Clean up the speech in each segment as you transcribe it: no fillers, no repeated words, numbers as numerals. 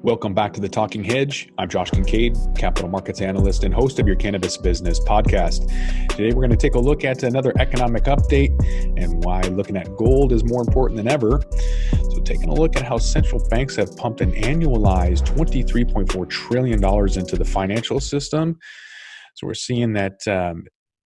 Welcome back to the Talking Hedge. I'm Josh Kincaid, Capital Markets Analyst and host of your Cannabis Business podcast. Today, we're going to take a look at another economic update and why looking at gold is more important than ever. So taking a look at how central banks have pumped an annualized $23.4 trillion into the financial system. So we're seeing that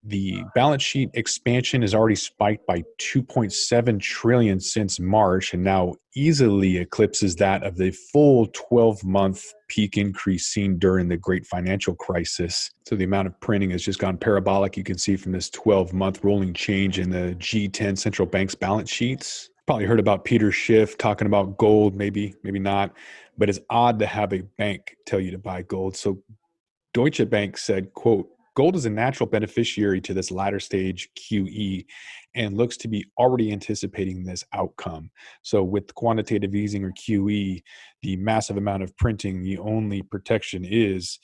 the balance sheet expansion has already spiked by 2.7 trillion since March and now easily eclipses that of the full 12-month peak increase seen during the great financial crisis. So the amount of printing has just gone parabolic. You can see from this 12-month rolling change in the G10 central banks balance sheets. Probably heard about Peter Schiff talking about gold, maybe not, but it's odd to have a bank tell you to buy gold. So Deutsche Bank said, quote, "Gold is a natural beneficiary to this latter stage QE and looks to be already anticipating this outcome." So with quantitative easing or QE, the massive amount of printing, the only protection is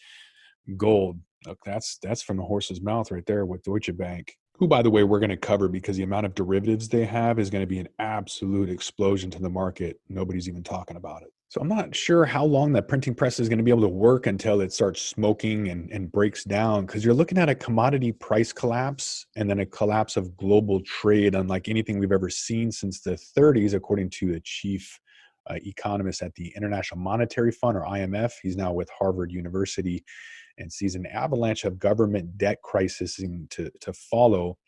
gold. Look, that's from the horse's mouth right there with Deutsche Bank, who, by the way, we're going to cover because the amount of derivatives they have is going to be an absolute explosion to the market. Nobody's even talking about it. So I'm not sure how long that printing press is going to be able to work until it starts smoking and breaks down, because you're looking at a commodity price collapse and then a collapse of global trade unlike anything we've ever seen since the 30s, according to a chief economist at the International Monetary Fund, or IMF. He's now with Harvard University, and sees an avalanche of government debt crisis to follow,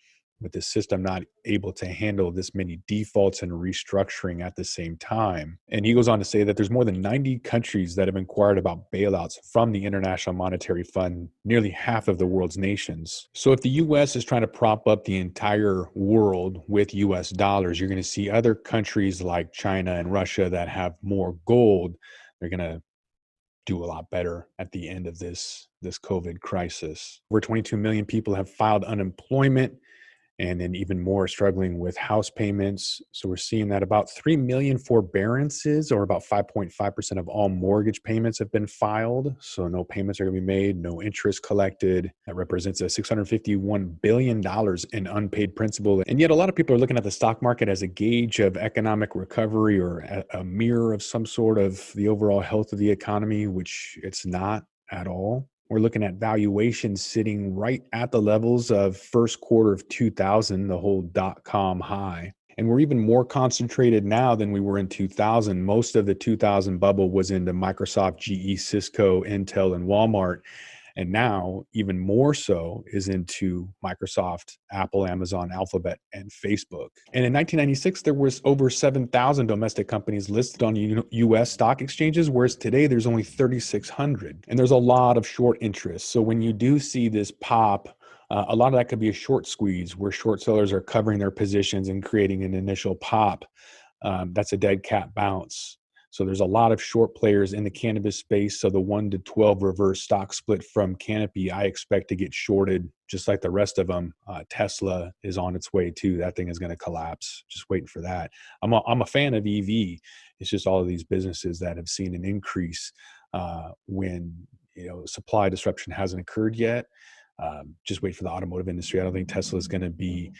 with the system not able to handle this many defaults and restructuring at the same time. And he goes on to say that there's more than 90 countries that have inquired about bailouts from the International Monetary Fund, nearly half of the world's nations. So if the US is trying to prop up the entire world with US dollars, you're going to see other countries like China and Russia that have more gold. They're going to do a lot better at the end of this COVID crisis. Over 22 million people have filed unemployment, and then even more struggling with house payments. So we're seeing that about 3 million forbearances, or about 5.5% of all mortgage payments, have been filed. So no payments are going to be made, no interest collected. That represents a $651 billion in unpaid principal. And yet a lot of people are looking at the stock market as a gauge of economic recovery, or a mirror of some sort of the overall health of the economy, which it's not at all. We're looking at valuations sitting right at the levels of first quarter of 2000, the whole dot-com high. And we're even more concentrated now than we were in 2000. Most of the 2000 bubble was into Microsoft, GE, Cisco, Intel, and Walmart. And now, even more so, is into Microsoft, Apple, Amazon, Alphabet, and Facebook. And in 1996, there was over 7,000 domestic companies listed on U.S. stock exchanges, whereas today there's only 3,600. And there's a lot of short interest. So when you do see this pop, a lot of that could be a short squeeze, where short sellers are covering their positions and creating an initial pop. That's a dead cat bounce. So there's a lot of short players in the cannabis space. So the 1-to-12 reverse stock split from Canopy, I expect to get shorted just like the rest of them. Tesla is on its way too. That thing is going to collapse. Just waiting for that. I'm a fan of EV. It's just all of these businesses that have seen an increase when supply disruption hasn't occurred yet. Just wait for the automotive industry. I don't think Tesla is going to be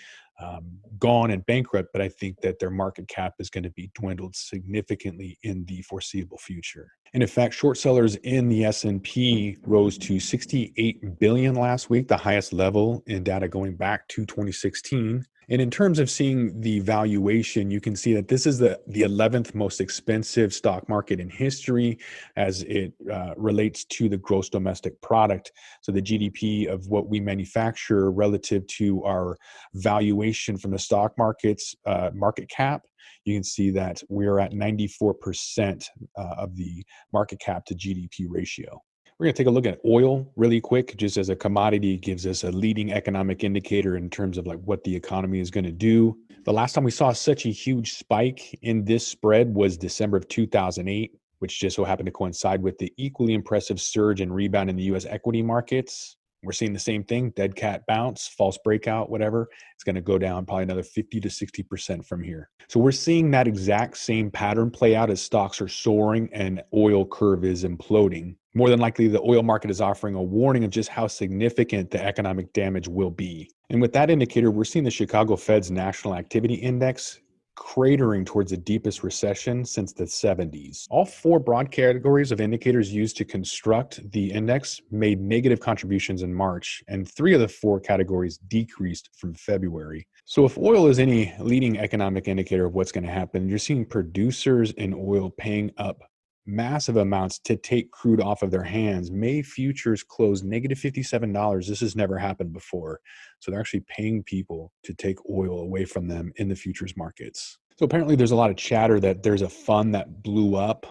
gone and bankrupt, but I think that their market cap is going to be dwindled significantly in the foreseeable future. And in fact, short sellers in the S&P rose to 68 billion last week, the highest level in data going back to 2016. And in terms of seeing the valuation, you can see that this is the 11th most expensive stock market in history as it relates to the gross domestic product. So the GDP of what we manufacture relative to our valuation from the stock market's market cap, you can see that we're at 94% of the market cap to GDP ratio. We're going to take a look at oil really quick, just as a commodity. It gives us a leading economic indicator in terms of like what the economy is going to do. The last time we saw such a huge spike in this spread was December of 2008, which just so happened to coincide with the equally impressive surge and rebound in the U.S. equity markets. We're seeing the same thing, dead cat bounce, false breakout, whatever. It's going to go down probably another 50 to 60% from here. So we're seeing that exact same pattern play out as stocks are soaring and oil curve is imploding. More than likely, the oil market is offering a warning of just how significant the economic damage will be. And with that indicator, we're seeing the Chicago Fed's National Activity Index cratering towards the deepest recession since the 70s. All four broad categories of indicators used to construct the index made negative contributions in March, and three of the four categories decreased from February. So if oil is any leading economic indicator of what's going to happen, you're seeing producers in oil paying up massive amounts to take crude off of their hands. May futures closed negative $57. This has never happened before. So they're actually paying people to take oil away from them in the futures markets. So apparently there's a lot of chatter that there's a fund that blew up,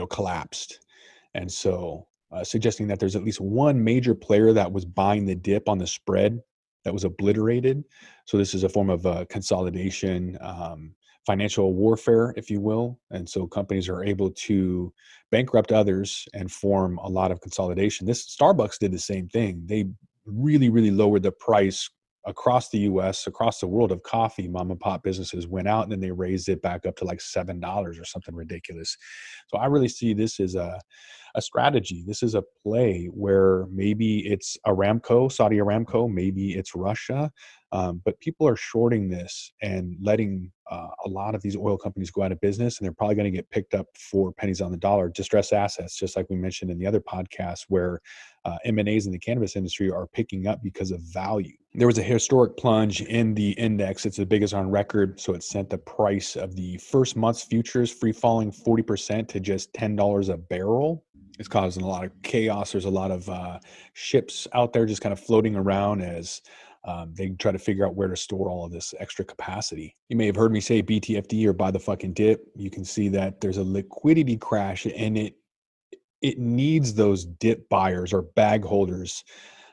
collapsed. And so suggesting that there's at least one major player that was buying the dip on the spread that was obliterated. So this is a form of consolidation, financial warfare, if you will. And so companies are able to bankrupt others and form a lot of consolidation. This Starbucks did the same thing. They really, really lowered the price across the US, across the world of coffee. Mom and pop businesses went out and then they raised it back up to like $7 or something ridiculous. So I really see this as a strategy. This is a play where maybe it's Aramco, Saudi Aramco, maybe it's Russia, but people are shorting this and letting a lot of these oil companies go out of business, and they're probably going to get picked up for pennies on the dollar. Distressed assets, just like we mentioned in the other podcast, where M&As in the cannabis industry are picking up because of value. There was a historic plunge in the index. It's the biggest on record. So it sent the price of the first month's futures free falling 40% to just $10 a barrel. It's causing a lot of chaos. There's a lot of ships out there just kind of floating around as they try to figure out where to store all of this extra capacity. You may have heard me say BTFD or buy the fucking dip. You can see that there's a liquidity crash, and it needs those dip buyers or bag holders.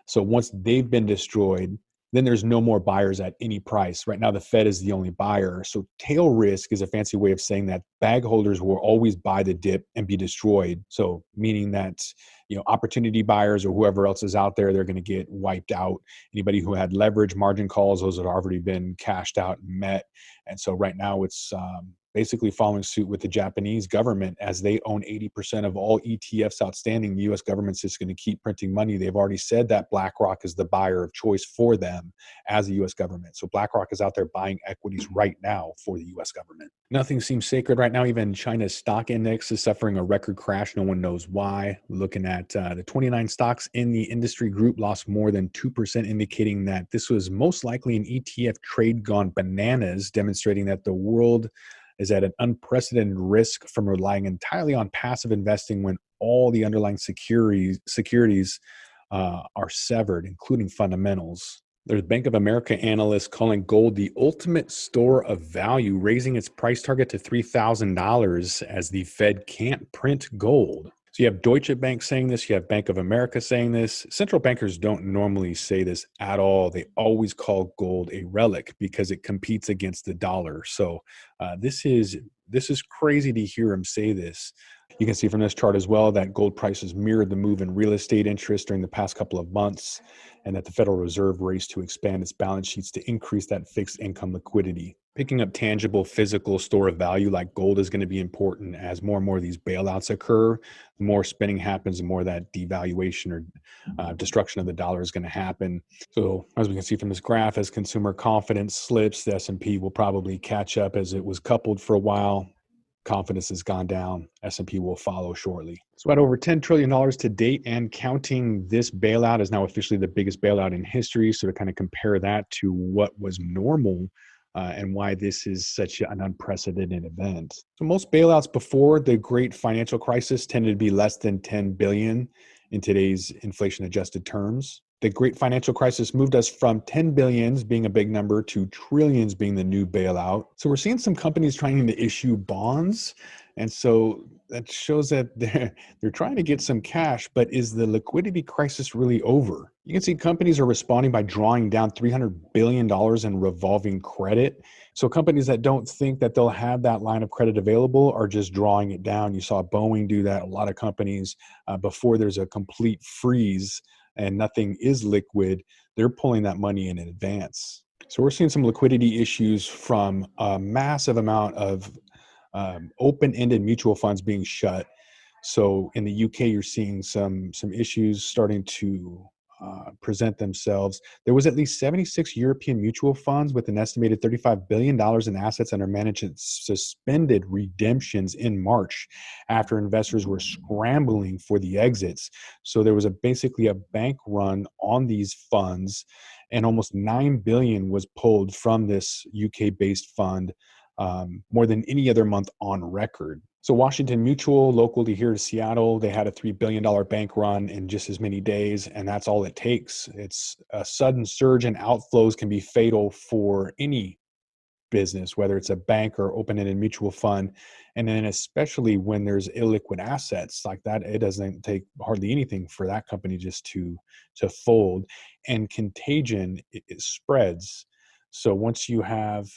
So once they've been destroyed, then there's no more buyers at any price. Right now, the Fed is the only buyer. So tail risk is a fancy way of saying that bag holders will always buy the dip and be destroyed. So meaning that, opportunity buyers or whoever else is out there, they're going to get wiped out. Anybody who had leverage margin calls, those have already been cashed out and met. And so right now it's basically following suit with the Japanese government, as they own 80% of all ETFs outstanding. The U.S. government's just going to keep printing money. They've already said that BlackRock is the buyer of choice for them as the U.S. government. So BlackRock is out there buying equities right now for the U.S. government. Nothing seems sacred right now. Even China's stock index is suffering a record crash. No one knows why. Looking at the 29 stocks in the industry group lost more than 2%, indicating that this was most likely an ETF trade gone bananas, demonstrating that the world is at an unprecedented risk from relying entirely on passive investing when all the underlying securities are severed, including fundamentals. There's Bank of America analysts calling gold the ultimate store of value, raising its price target to $3,000 as the Fed can't print gold. So you have Deutsche Bank saying this, you have Bank of America saying this. Central bankers don't normally say this at all. They always call gold a relic because it competes against the dollar. So this is crazy to hear him say this. You can see from this chart as well that gold prices mirrored the move in real estate interest during the past couple of months, and that the Federal Reserve raced to expand its balance sheets to increase that fixed income liquidity. Picking up tangible physical store of value like gold is going to be important as more and more of these bailouts occur. The more spending happens, the more that devaluation or destruction of the dollar is going to happen. So as we can see from this graph, as consumer confidence slips, the S&P will probably catch up, as it was coupled for a while. Confidence has gone down. S&P will follow shortly. So at over $10 trillion to date and counting, this bailout is now officially the biggest bailout in history. So to kind of compare that to what was normal and why this is such an unprecedented event. So most bailouts before the great financial crisis tended to be less than 10 billion in today's inflation adjusted terms. The great financial crisis moved us from 10 billions being a big number to trillions being the new bailout. So we're seeing some companies trying to issue bonds. And so that shows that they're trying to get some cash, but is the liquidity crisis really over? You can see companies are responding by drawing down $300 billion in revolving credit. So companies that don't think that they'll have that line of credit available are just drawing it down. You saw Boeing do that. A lot of companies, before there's a complete freeze and nothing is liquid, they're pulling that money in advance. So we're seeing some liquidity issues from a massive amount of open-ended mutual funds being shut. So in the UK, you're seeing some issues starting to present themselves. There was at least 76 European mutual funds with an estimated $35 billion in assets under management suspended redemptions in March after investors were scrambling for the exits. So there was basically a bank run on these funds, and almost $9 billion was pulled from this UK-based fund, more than any other month on record. So Washington Mutual, locally here to Seattle, they had a $3 billion bank run in just as many days, and that's all it takes. It's a sudden surge in outflows can be fatal for any business, whether it's a bank or open-ended mutual fund. And then especially when there's illiquid assets like that, it doesn't take hardly anything for that company just to fold. And contagion, it spreads. So once you have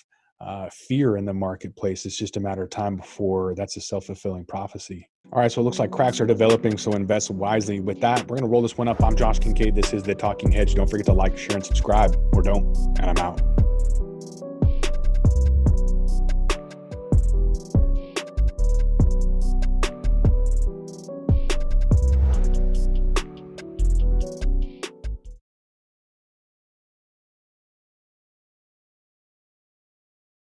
fear in the marketplace, it's just a matter of time before that's a self-fulfilling prophecy. All right, so it looks like cracks are developing, so invest wisely. With that, we're going to roll this one up. I'm Josh Kincaid. This is the Talking Hedge. Don't forget to like, share, and subscribe, or don't, and I'm out.